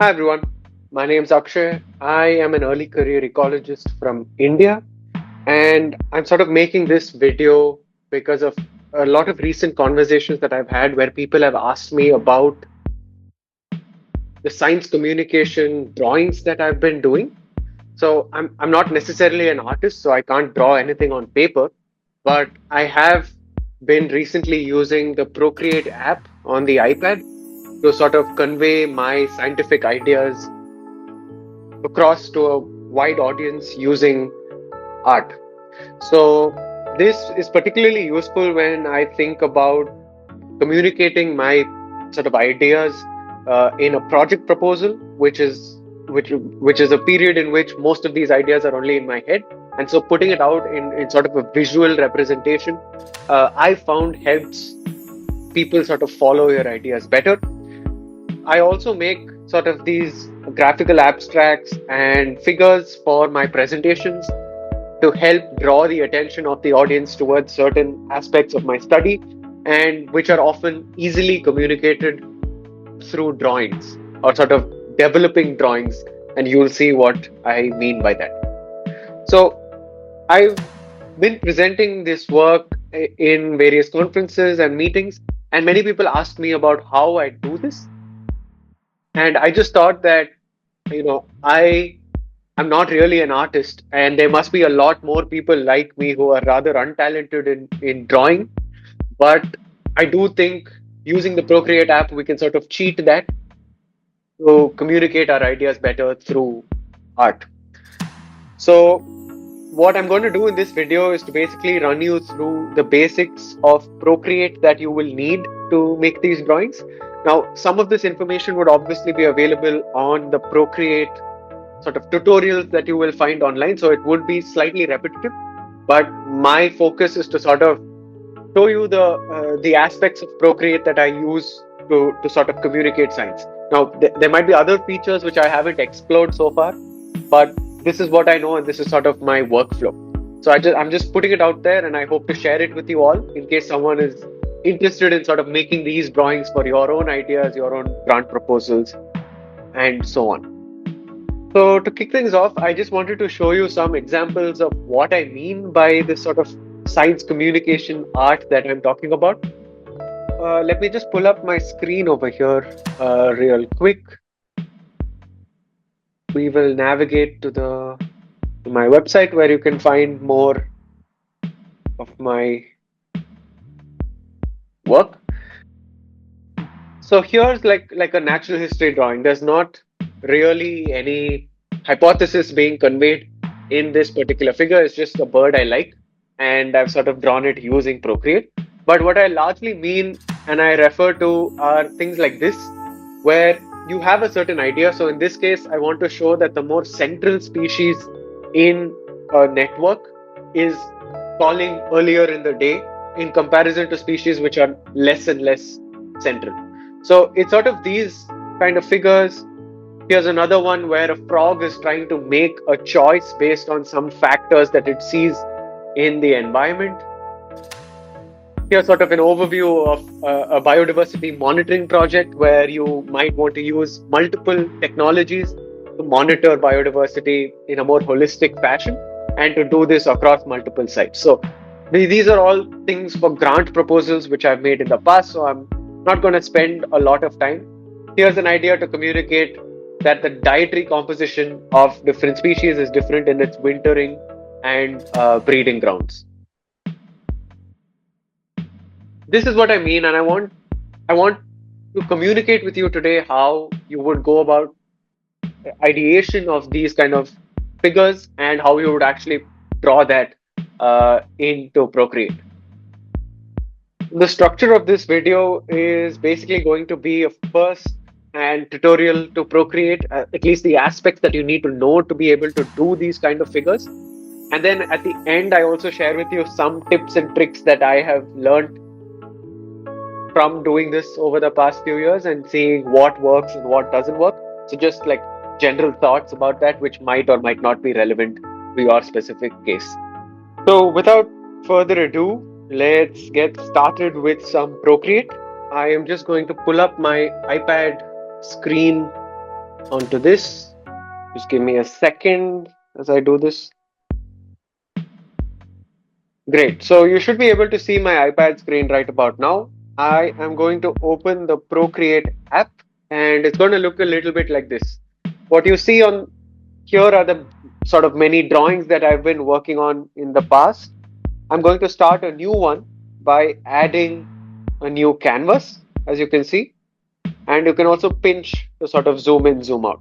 Hi everyone, my name is Akshay. I am an early career ecologist from India, and I'm sort of making this video because of a lot of recent conversations that I've had where people have asked me about the science communication drawings that I've been doing. So I'm not necessarily an artist, so I can't draw anything on paper, but I have been recently using the ProCreate app on the iPad to sort of convey my scientific ideas across to a wide audience using art. So, this is particularly useful when I think about communicating my sort of ideas in a project proposal, which is a period in which most of these ideas are only in my head. And so, putting it out in sort of a visual representation, I found helps people sort of follow your ideas better. I also make sort of these graphical abstracts and figures for my presentations to help draw the attention of the audience towards certain aspects of my study, and which are often easily communicated through drawings or sort of developing drawings. And you'll see what I mean by that. So, I've been presenting this work in various conferences and meetings, and many people asked me about how I do this. And I just thought that, I'm not really an artist, and there must be a lot more people like me who are rather untalented in drawing. But I do think using the Procreate app, we can sort of cheat that to communicate our ideas better through art. So, what I'm going to do in this video is to basically run you through the basics of Procreate that you will need to make these drawings. Now, some of this information would obviously be available on the Procreate sort of tutorials that you will find online, so it would be slightly repetitive, but my focus is to sort of show you the aspects of Procreate that I use to sort of communicate science. Now, there might be other features which I haven't explored so far, but this is what I know, and this is sort of my workflow. So I'm just putting it out there, and I hope to share it with you all in case someone is interested in sort of making these drawings for your own ideas, your own grant proposals, and so on. So, to kick things off, I just wanted to show you some examples of what I mean by this sort of science communication art that I'm talking about. Let me just pull up my screen over here real quick. We will navigate to my website where you can find more of my work. So here's like a natural history drawing. There's not really any hypothesis being conveyed in this particular figure. It's just a bird I like, and I've sort of drawn it using Procreate. But what I largely mean and I refer to are things like this, where you have a certain idea. So in this case, I want to show that the more central species in a network is calling earlier in the day in comparison to species which are less and less central. So it's sort of these kind of figures. Here's another one where a frog is trying to make a choice based on some factors that it sees in the environment. Here's sort of an overview of a biodiversity monitoring project where you might want to use multiple technologies to monitor biodiversity in a more holistic fashion and to do this across multiple sites. So these are all things for grant proposals which I've made in the past, so I'm not going to spend a lot of time. Here's an idea to communicate that the dietary composition of different species is different in its wintering and breeding grounds. This is what I mean, and I want to communicate with you today how you would go about ideation of these kind of figures and how you would actually draw that into Procreate. The structure of this video is basically going to be a first and tutorial to Procreate, at least the aspects that you need to know to be able to do these kind of figures. And then at the end, I also share with you some tips and tricks that I have learned from doing this over the past few years and seeing what works and what doesn't work. So just like general thoughts about that, which might or might not be relevant to your specific case. So without further ado, let's get started with some Procreate. I am just going to pull up my iPad screen onto this. Just give me a second as I do this. Great. So you should be able to see my iPad screen right about now. I am going to open the ProCreate app and it's going to look a little bit like this. What you see on here are the sort of many drawings that I've been working on in the past. I'm going to start a new one by adding a new canvas, as you can see, and you can also pinch to sort of zoom in, zoom out.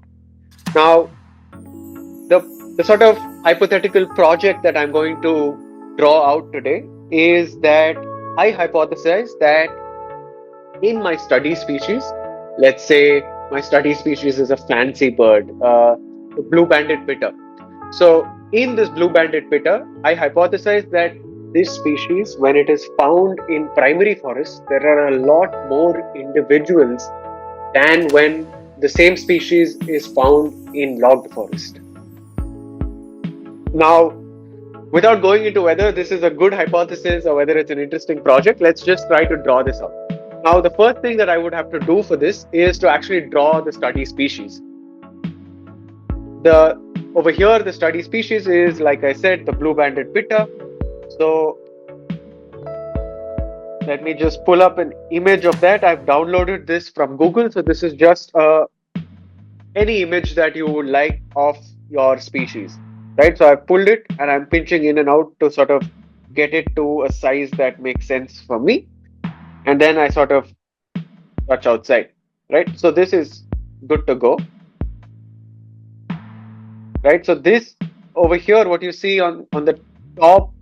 Now, the sort of hypothetical project that I'm going to draw out today is that I hypothesize that in my study species, let's say my study species is a fancy bird, the blue-banded pitter. So in this blue-banded pitter, I hypothesize that this species, when it is found in primary forests, there are a lot more individuals than when the same species is found in logged forest. Now, without going into whether this is a good hypothesis or whether it's an interesting project, let's just try to draw this out. Now, the first thing that I would have to do for this is to actually draw the study species. Over here, the study species is, like I said, the blue-banded pitter. So let me just pull up an image of that. I've downloaded this from Google. So this is just any image that you would like of your species, right? So I've pulled it and I'm pinching in and out to sort of get it to a size that makes sense for me. And then I sort of touch outside, right? So this is good to go, right? So this over here, what you see on the top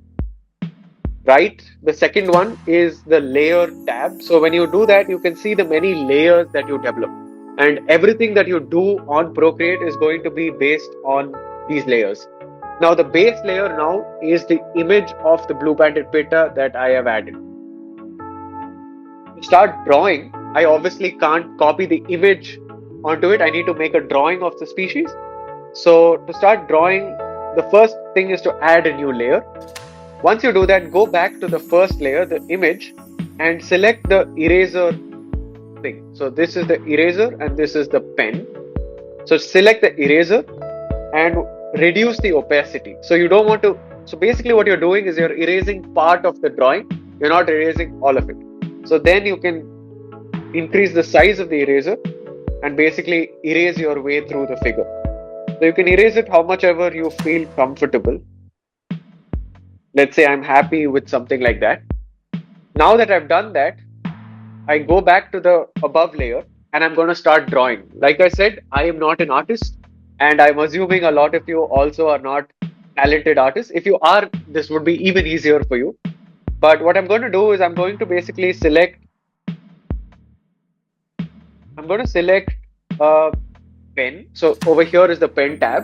right, the second one is the layer tab. So when you do that, you can see the many layers that you develop. And everything that you do on ProCreate is going to be based on these layers. Now the base layer now is the image of the blue-banded pitter that I have added. To start drawing, I obviously can't copy the image onto it. I need to make a drawing of the species. So to start drawing, the first thing is to add a new layer. Once you do that, go back to the first layer, the image, and select the eraser thing. So this is the eraser and this is the pen. So select the eraser and reduce the opacity. So you don't want to, so basically what you're doing is you're erasing part of the drawing. You're not erasing all of it. So then you can increase the size of the eraser and basically erase your way through the figure. So you can erase it how much ever you feel comfortable. Let's say I'm happy with something like that. Now that I've done that, I go back to the above layer and I'm going to start drawing. Like I said, I am not an artist and I'm assuming a lot of you also are not talented artists. If you are, this would be even easier for you. But what I'm going to do is I'm going to basically select a pen. So over here is the pen tab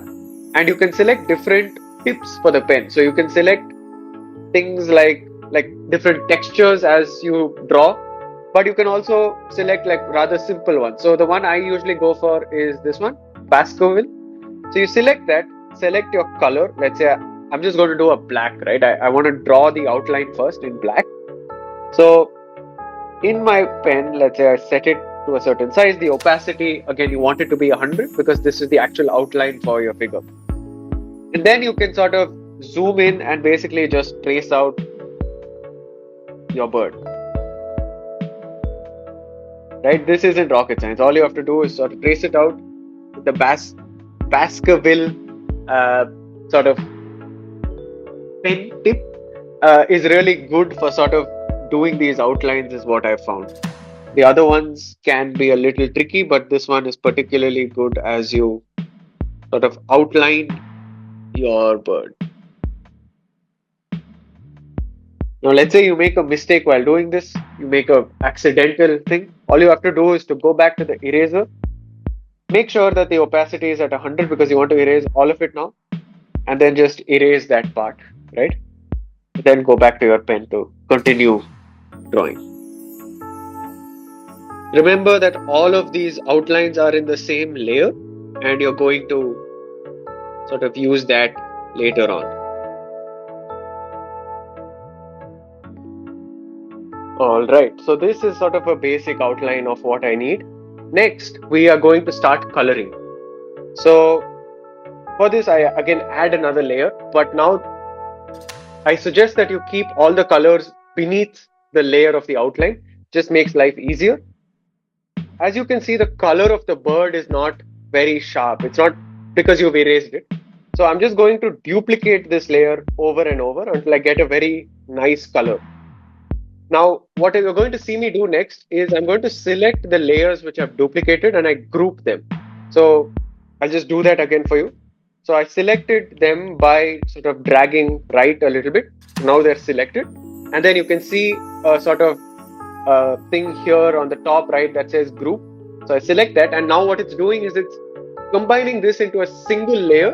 and you can select different tips for the pen. So you can select things like different textures as you draw, but you can also select like rather simple ones. So the one I usually go for is this one, Baskerville. So you select that, select your color. Let's say I'm just going to do a black, right? I want to draw the outline first in black. So in my pen, let's say I set it to a certain size. The opacity, again, you want it to be 100 because this is the actual outline for your figure. And then you can sort of zoom in and basically just trace out your bird. Right? This isn't rocket science. All you have to do is sort of trace it out. The Baskerville sort of pen tip is really good for sort of doing these outlines is what I've found. The other ones can be a little tricky, but this one is particularly good as you sort of outline your bird. Now, let's say you make a mistake while doing this, you make an accidental thing. All you have to do is to go back to the eraser, make sure that the opacity is at 100 because you want to erase all of it now, and then just erase that part, right? Then go back to your pen to continue drawing. Remember that all of these outlines are in the same layer and you're going to sort of use that later on. All right, so this is sort of a basic outline of what I need. Next, we are going to start coloring. So for this, I again add another layer, but now I suggest that you keep all the colors beneath the layer of the outline. Just makes life easier. As you can see, the color of the bird is not very sharp. It's not because you've erased it. So I'm just going to duplicate this layer over and over until I get a very nice color. Now, what you're going to see me do next is I'm going to select the layers which I've duplicated and I group them. So I'll just do that again for you. So I selected them by sort of dragging right a little bit. Now they're selected. And then you can see a sort of thing here on the top right that says group. So I select that, and now what it's doing is it's combining this into a single layer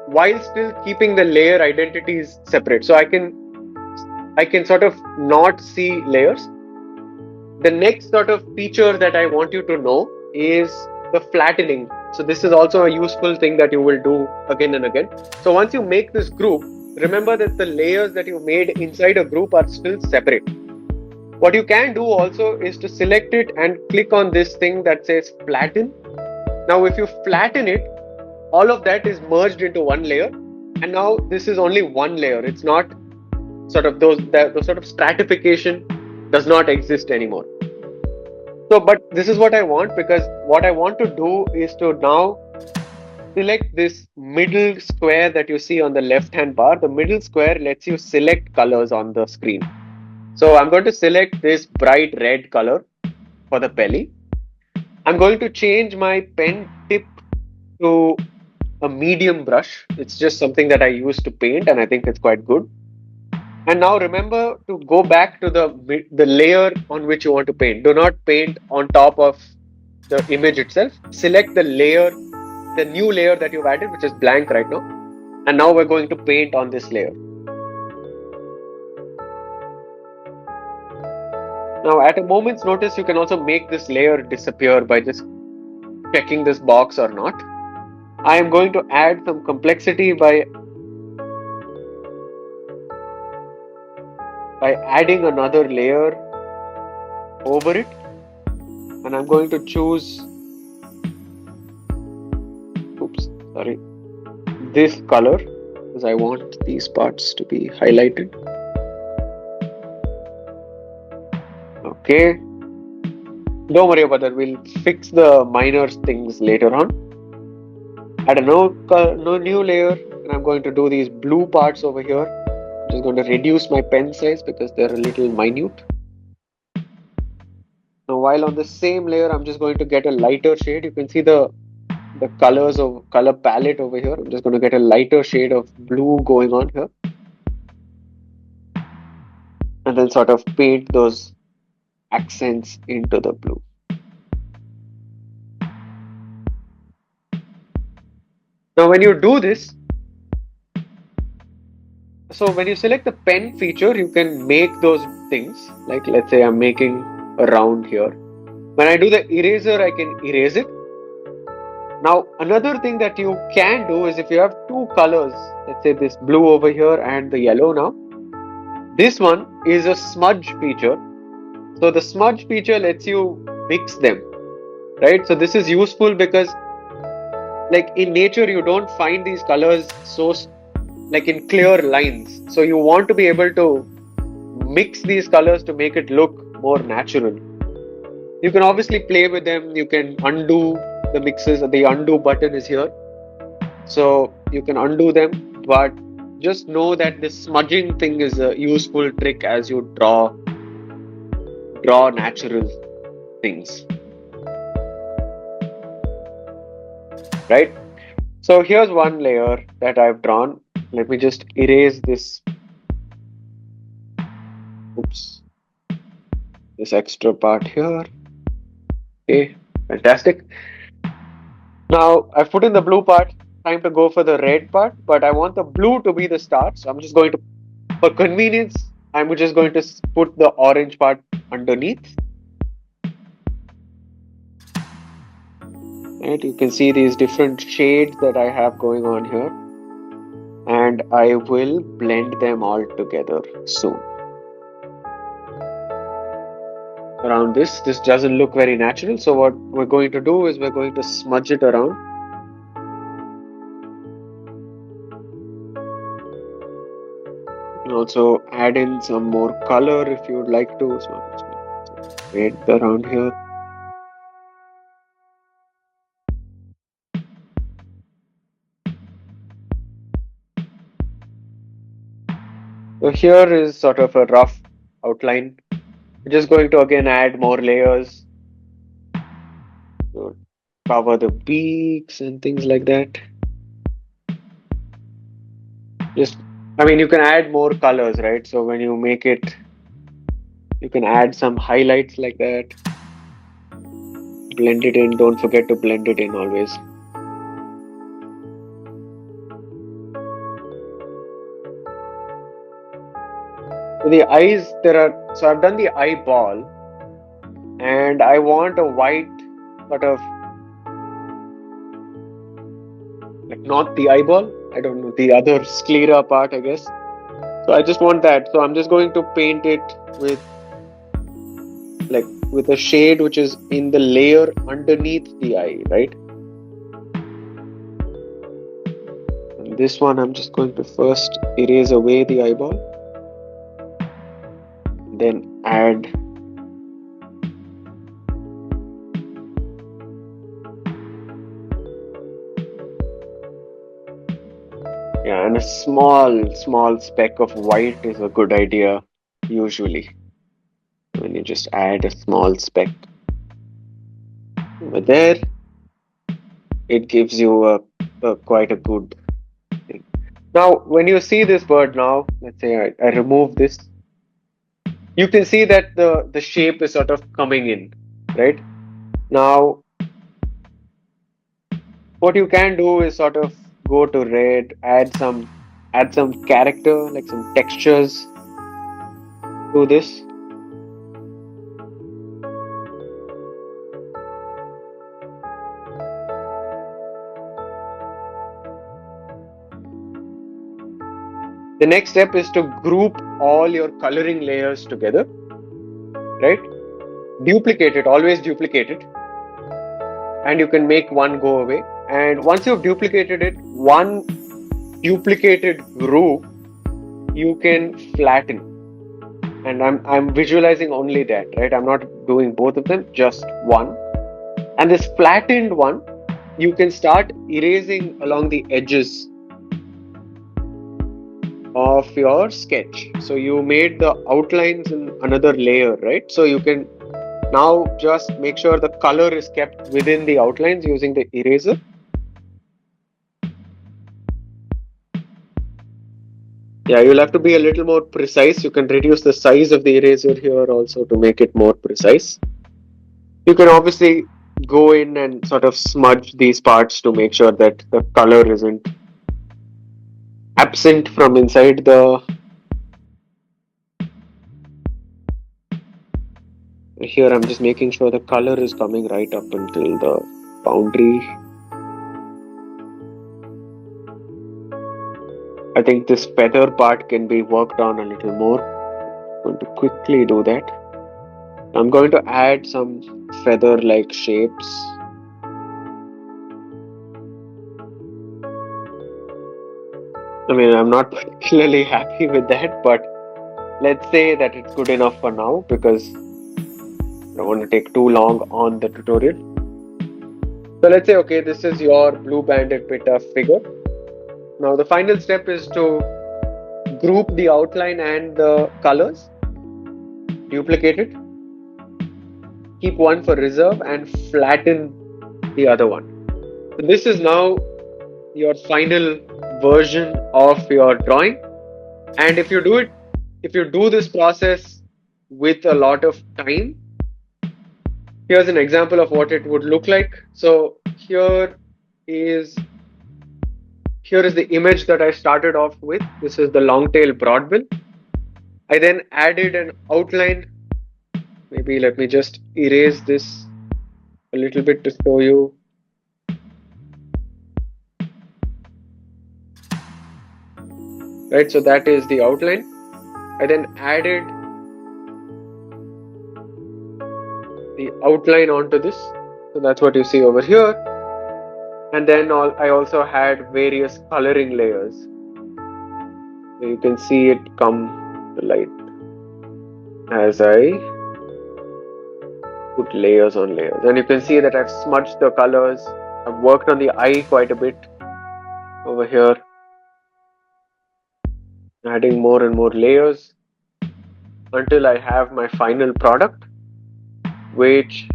while still keeping the layer identities separate. So I can sort of not see layers. The next sort of feature that I want you to know is the flattening. So this is also a useful thing that you will do again and again. So once you make this group, remember that the layers that you made inside a group are still separate. What you can do also is to select it and click on this thing that says flatten. Now, if you flatten it, all of that is merged into one layer. And now this is only one layer. It's not sort of those sort of stratification does not exist anymore. So, but this is what I want, because what I want to do is to now select this middle square that you see on the left hand bar. The middle square lets you select colors on the screen. So I'm going to select this bright red color for the belly. I'm going to change my pen tip to a medium brush. It's just something that I use to paint, and I think it's quite good. And now remember to go back to the layer on which you want to paint. Do not paint on top of the image itself. Select the layer, the new layer that you've added, which is blank right now. And now we're going to paint on this layer. Now, at a moment's notice, you can also make this layer disappear by just checking this box or not. I am going to add some complexity by adding another layer over it, and I'm going to choose this color, because I want these parts to be highlighted. Okay, don't worry about that, we'll fix the minor things later on. Add a new layer, and I'm going to do these blue parts over here. I'm just going to reduce my pen size because they're a little minute. Now, while on the same layer, I'm just going to get a lighter shade. You can see the color palette over here. I'm just going to get a lighter shade of blue going on here, and then sort of paint those accents into the blue. Now, when you do this, so when you select the pen feature, you can make those things. Like, let's say I'm making a round here. When I do the eraser, I can erase it. Now, another thing that you can do is if you have two colors, let's say this blue over here and the yellow now, this one is a smudge feature. So the smudge feature lets you mix them, right? So this is useful because like in nature, you don't find these colors so like in clear lines. So you want to be able to mix these colors to make it look more natural. You can obviously play with them. You can undo the mixes. The undo button is here. So you can undo them, but just know that this smudging thing is a useful trick as you draw natural things. Right? So here's one layer that I've drawn. Let me just erase this. Oops. This extra part here. Okay, fantastic. Now I've put in the blue part. Time to go for the red part, but I want the blue to be the start. So I'm just going to, for convenience, I'm just going to put the orange part underneath. Right, you can see these different shades that I have going on here, and I will blend them all together soon. Around this doesn't look very natural, so what we're going to do is we're going to smudge it around. can also add in some more color if you would like to. So I'm just going to red around here. So here is sort of a rough outline. We're just going to again add more layers to cover the peaks and things like that. I mean, you can add more colors, right? So when you make it, you can add some highlights like that. Blend it in. Don't forget to blend it in always. So the eyes, so I've done the eyeball and I want a white sort of, like not the eyeball, I don't know, the other sclera part, I guess. So I just want that. So I'm just going to paint it with a shade which is in the layer underneath the eye, right? And this one I'm just going to first erase away the eyeball, then add and a small speck of white is a good idea usually. When you just add a small speck over there, it gives you a quite a good thing. Now, when you see this bird now, let's say I remove this, you can see that the shape is sort of coming in, right? Now, what you can do is sort of go to red, add some character, like some textures to this. The next step is to group all your coloring layers together, right? Duplicate it, always duplicate it, and you can make one go away. And once you've duplicated it, one duplicated group you can flatten. And I'm visualizing only that, right? I'm not doing both of them, just one. And this flattened one, you can start erasing along the edges of your sketch. So you made the outlines in another layer, right? So you can now just make sure the color is kept within the outlines using the eraser. Yeah, you'll have to be a little more precise. You can reduce the size of the eraser here also to make it more precise. You can obviously go in and sort of smudge these parts to make sure that the color isn't absent from inside the. Here I'm just making sure the color is coming right up until the boundary. I think this feather part can be worked on a little more. I'm going to quickly do that. I'm going to add some feather-like shapes. I mean, I'm not particularly happy with that, but let's say that it's good enough for now because I don't want to take too long on the tutorial. So let's say, okay, this is your blue-banded pitta figure. Now the final step is to group the outline and the colors, duplicate it, keep one for reserve and flatten the other one. So this is now your final version of your drawing. And if you do this process with a lot of time, here's an example of what it would look like. So here is the image that I started off with. This is the long tail broadbill. I then added an outline. Maybe let me just erase this a little bit to show you. Right, so that is the outline. I then added the outline onto this. So that's what you see over here. And then I also had various coloring layers. So you can see it come to light as I put layers on layers. And you can see that I've smudged the colors. I've worked on the eye quite a bit over here, adding more and more layers until I have my final product, which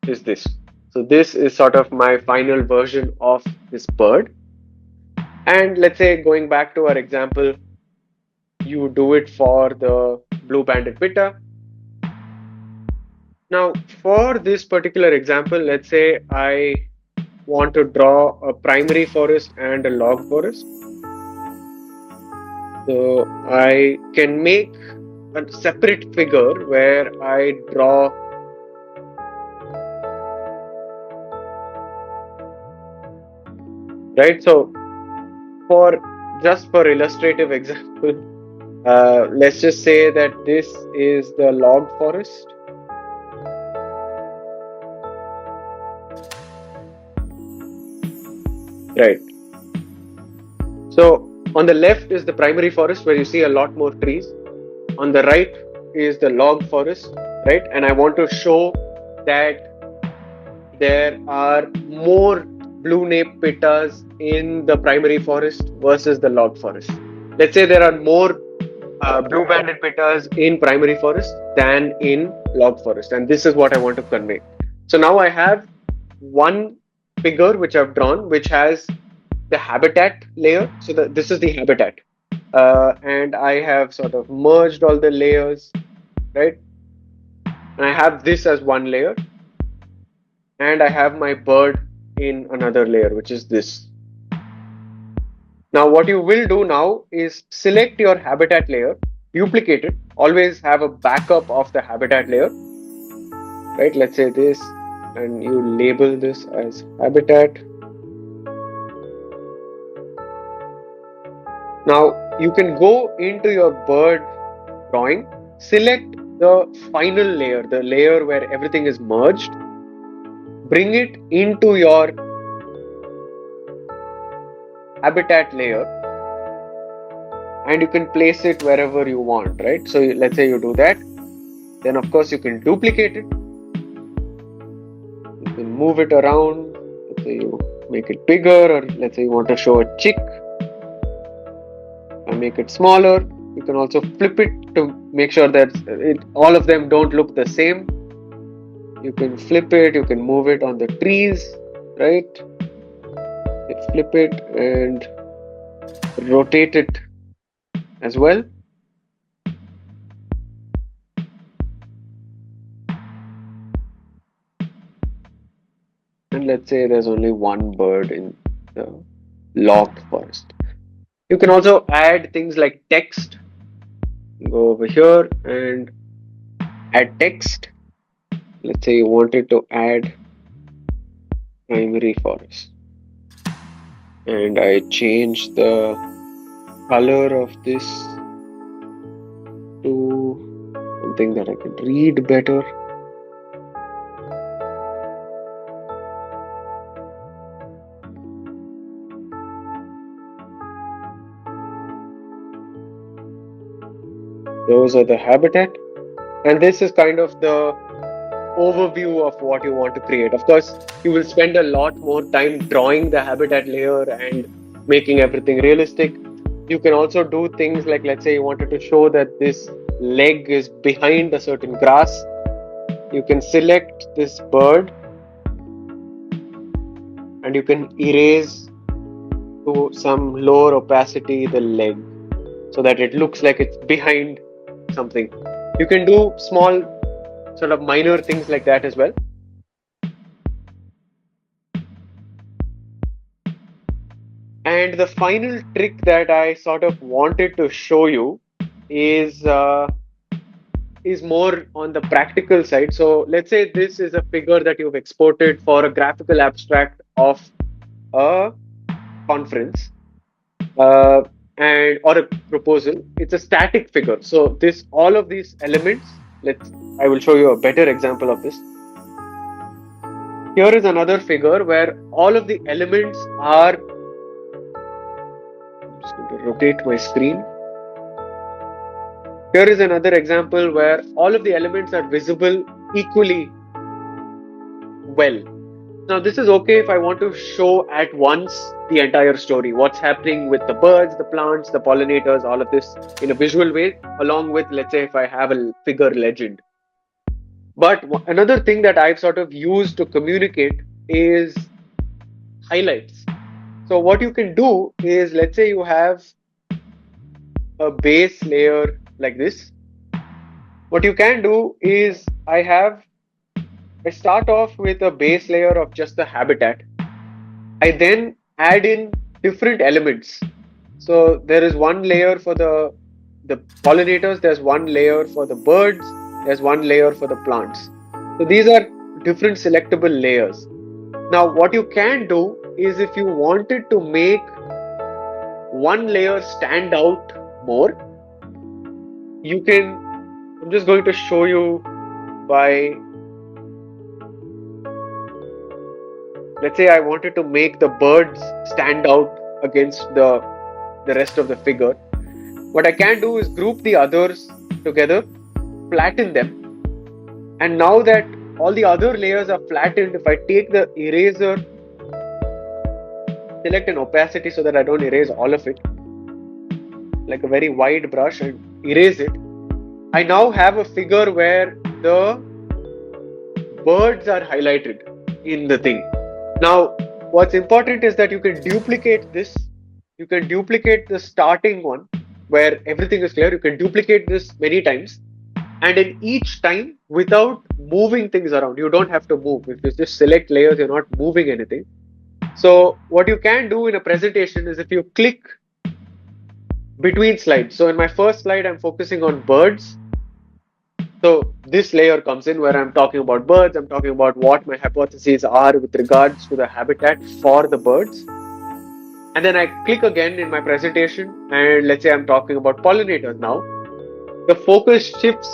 is this. So this is sort of my final version of this bird. And let's say going back to our example, you do it for the blue-banded pitta. Now, for this particular example, let's say I want to draw a primary forest and a log forest. So I can make a separate figure where I draw right. So for just for illustrative example, let's just say that this is the log forest. Right. So on the left is the primary forest where you see a lot more trees. On the right is the log forest, right? And I want to show that there are more blue nape pittas in the primary forest versus the log forest. Let's say there are more blue banded pittas in primary forest than in log forest, and this is what I want to convey. So now I have one figure which I've drawn, which has the habitat layer. So this is the habitat, and I have sort of merged all the layers, right? And I have this as one layer, and I have my bird in another layer, which is this. Now, what you will do now is select your habitat layer, duplicate it, always have a backup of the habitat layer, right? Let's say this, and you label this as habitat. Now, you can go into your bird drawing, select the final layer, the layer where everything is merged, bring it into your habitat layer, and you can place it wherever you want, right? So let's say you do that, then of course you can duplicate it, you can move it around. Let's say you make it bigger, or let's say you want to show a chick and make it smaller. You can also flip it to make sure that all of them don't look the same. You can flip it, you can move it on the trees, right? Let's flip it and rotate it as well. And let's say there's only one bird in the logged forest. You can also add things like text. Go over here and add text. Let's say you wanted to add primary forest. And I change the color of this to something that I can read better. Those are the habitat, and this is kind of the overview of what you want to create. Of course, you will spend a lot more time drawing the habitat layer and making everything realistic. You can also do things like, let's say you wanted to show that this leg is behind a certain grass. You can select this bird and you can erase to some lower opacity the leg so that it looks like it's behind something. You can do small sort of minor things like that as well. And the final trick that I sort of wanted to show you is more on the practical side. So let's say this is a figure that you've exported for a graphical abstract of a conference. And or a proposal. It's a static figure. So all of these elements, I will show you a better example of this. Here is another figure where all of the elements are, I'm just going to rotate my screen. Here is another example where all of the elements are visible equally well. Now, this is okay if I want to show at once the entire story, what's happening with the birds, the plants, the pollinators, all of this in a visual way, along with, let's say, if I have a figure legend. But another thing that I've sort of used to communicate is highlights. So what you can do is, let's say you have a base layer like this. What you can do is I start off with a base layer of just the habitat. I then add in different elements. So there is one layer for the pollinators, there's one layer for the birds, there's one layer for the plants. So these are different selectable layers. Now what you can do is, if you wanted to make one layer stand out more, you can, I'm just going to show you by, let's say I wanted to make the birds stand out against the rest of the figure. What I can do is group the others together, flatten them, and now that all the other layers are flattened, if I take the eraser, select an opacity so that I don't erase all of it, like a very wide brush, and erase it, I now have a figure where the birds are highlighted in the thing. Now, what's important is that you can duplicate this. You can duplicate the starting one where everything is clear. You can duplicate this many times. And in each time, without moving things around, you don't have to move. If you just select layers, you're not moving anything. So what you can do in a presentation is, if you click between slides. So in my first slide, I'm focusing on birds. So this layer comes in where I'm talking about birds. I'm talking about what my hypotheses are with regards to the habitat for the birds. And then I click again in my presentation, and let's say I'm talking about pollinators now. The focus shifts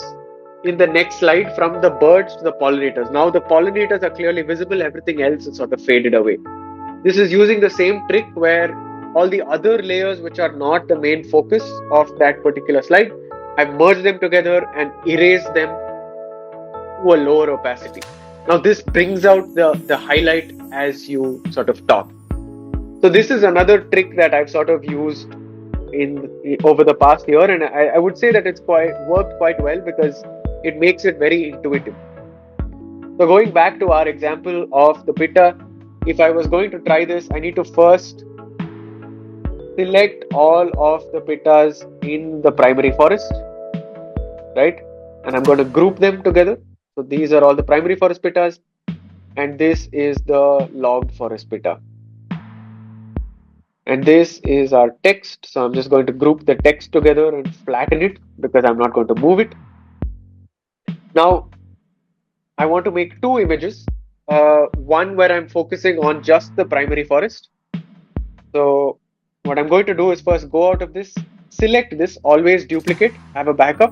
in the next slide from the birds to the pollinators. Now the pollinators are clearly visible, everything else is sort of faded away. This is using the same trick where all the other layers which are not the main focus of that particular slide, I've merged them together and erased them to a lower opacity. Now this brings out the highlight as you sort of talk. So this is another trick that I've sort of used over the past year, and I would say that it's worked quite well because it makes it very intuitive. So going back to our example of the pitta, if I was going to try this, I need to first select all of the pittas in the primary forest, right? And I'm going to group them together. So these are all the primary forest pittas, and this is the logged forest pitta. And this is our text. So I'm just going to group the text together and flatten it because I'm not going to move it. Now, I want to make two images. One where I'm focusing on just the primary forest. So what I'm going to do is first go out of this, select this, always duplicate, have a backup.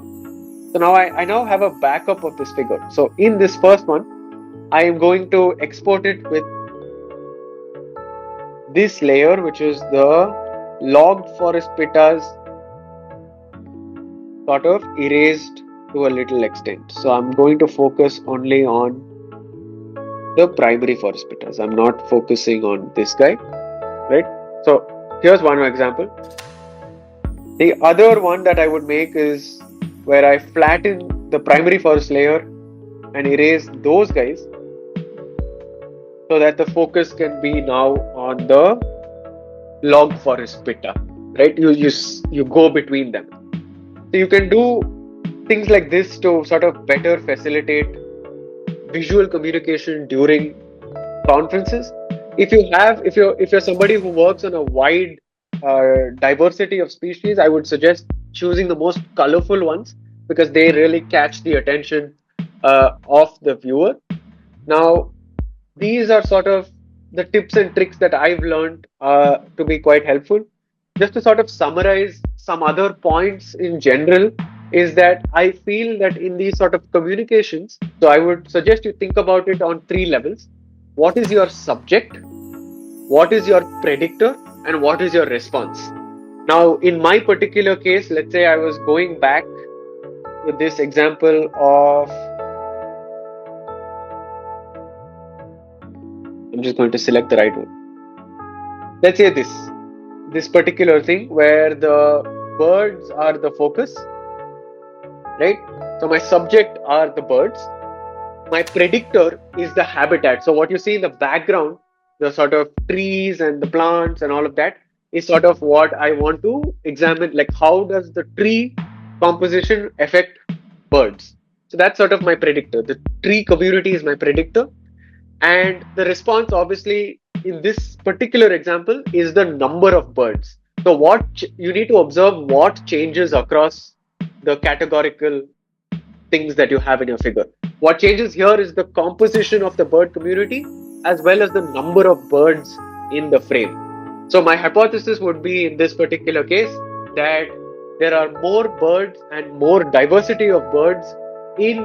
So now I now have a backup of this figure. So in this first one, I am going to export it with this layer, which is the logged forest pittas sort of erased to a little extent. So I'm going to focus only on the primary forest pittas. I'm not focusing on this guy, right? So here's one example. The other one that I would make is where I flatten the primary forest layer and erase those guys so that the focus can be now on the log forest pitta, right? You go between them. So you can do things like this to sort of better facilitate visual communication during conferences. If you're somebody who works on a wide diversity of species, I would suggest choosing the most colorful ones because they really catch the attention of the viewer. Now, these are sort of the tips and tricks that I've learned to be quite helpful. Just to sort of summarize some other points in general is that I feel that in these sort of communications, so I would suggest you think about it on three levels. What is your subject? What is your predictor? And what is your response? Now, in my particular case, let's say I was going back with this example of, I'm just going to select the right one. Let's say this particular thing where the birds are the focus, right? So my subject are the birds. My predictor is the habitat. So what you see in the background, the sort of trees and the plants and all of that, is sort of what I want to examine. Like, how does the tree composition affect birds? So that's sort of my predictor. The tree community is my predictor. And the response, obviously, in this particular example, is the number of birds. So you need to observe what changes across the categorical things that you have in your figure. What changes here is the composition of the bird community as well as the number of birds in the frame. So my hypothesis would be in this particular case that there are more birds and more diversity of birds in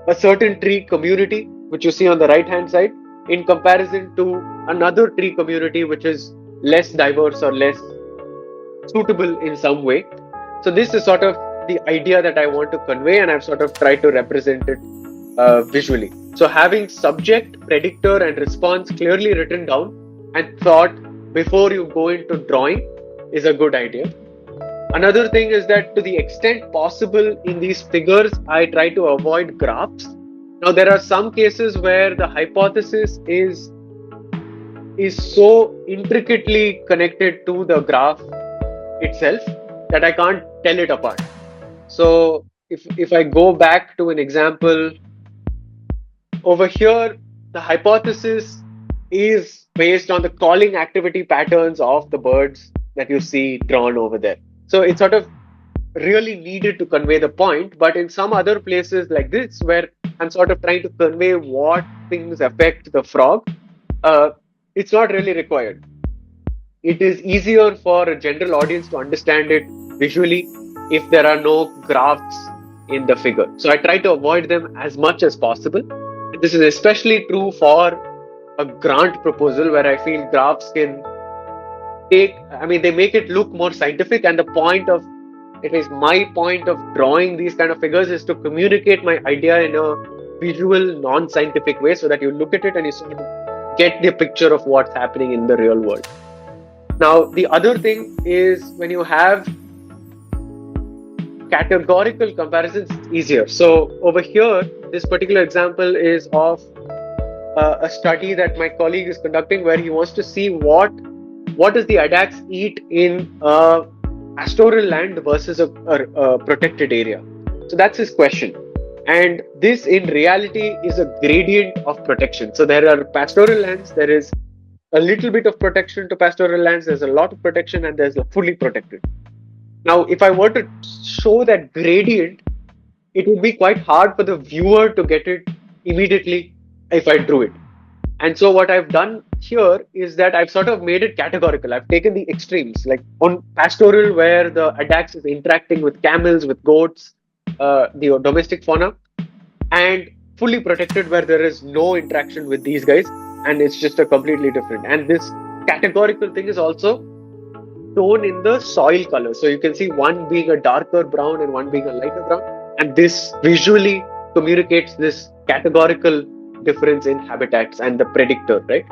a certain tree community, which you see on the right hand side, in comparison to another tree community which is less diverse or less suitable in some way. So this is sort of the idea that I want to convey, and I've sort of tried to represent it visually. So having subject, predictor, and response clearly written down and thought before you go into drawing is a good idea. Another thing is that to the extent possible in these figures, I try to avoid graphs. Now, there are some cases where the hypothesis is so intricately connected to the graph itself that I can't tell it apart. So if I go back to an example over here, the hypothesis is based on the calling activity patterns of the birds that you see drawn over there. So it's sort of really needed to convey the point, but in some other places like this, where I'm sort of trying to convey what things affect the frog, it's not really required. It is easier for a general audience to understand it visually if there are no graphs in the figure. So I try to avoid them as much as possible. This is especially true for a grant proposal where I feel graphs can they make it look more scientific, and my point of drawing these kind of figures is to communicate my idea in a visual, non-scientific way so that you look at it and you sort of get the picture of what's happening in the real world. Now, the other thing is when you have categorical comparisons, it's easier. So over here, this particular example is of a study that my colleague is conducting where he wants to see what does the addax eat in pastoral land versus a protected area. So that's his question. And this in reality is a gradient of protection. So there are pastoral lands, there is a little bit of protection to pastoral lands, there's a lot of protection, and there's fully protected. Now, if I were to show that gradient, it would be quite hard for the viewer to get it immediately if I drew it. And so what I've done here is that I've sort of made it categorical. I've taken the extremes, like on pastoral where the addax is interacting with camels, with goats, the domestic fauna, and fully protected where there is no interaction with these guys, and it's just a completely different. And this categorical thing is also shown in the soil color. So you can see one being a darker brown and one being a lighter brown. And this visually communicates this categorical difference in habitats and the predictor, right?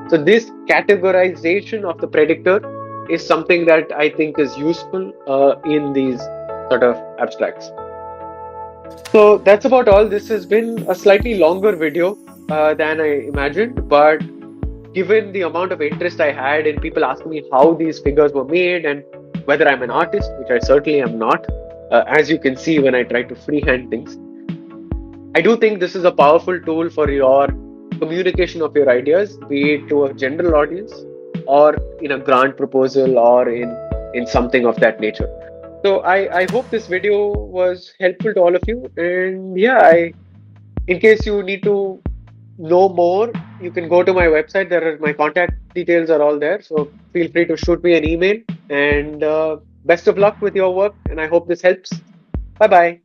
So this categorization of the predictor is something that I think is useful in these sort of abstracts. So that's about all. This has been a slightly longer video than I imagined, but given the amount of interest I had in people asking me how these figures were made and whether I'm an artist, which I certainly am not, as you can see when I try to freehand things, I do think this is a powerful tool for your communication of your ideas, be it to a general audience or in a grant proposal or in something of that nature. So I hope this video was helpful to all of you. And yeah, in case you need to know more, you can go to my website. My contact details are all there. So feel free to shoot me an email, and best of luck with your work. And I hope this helps. Bye-bye.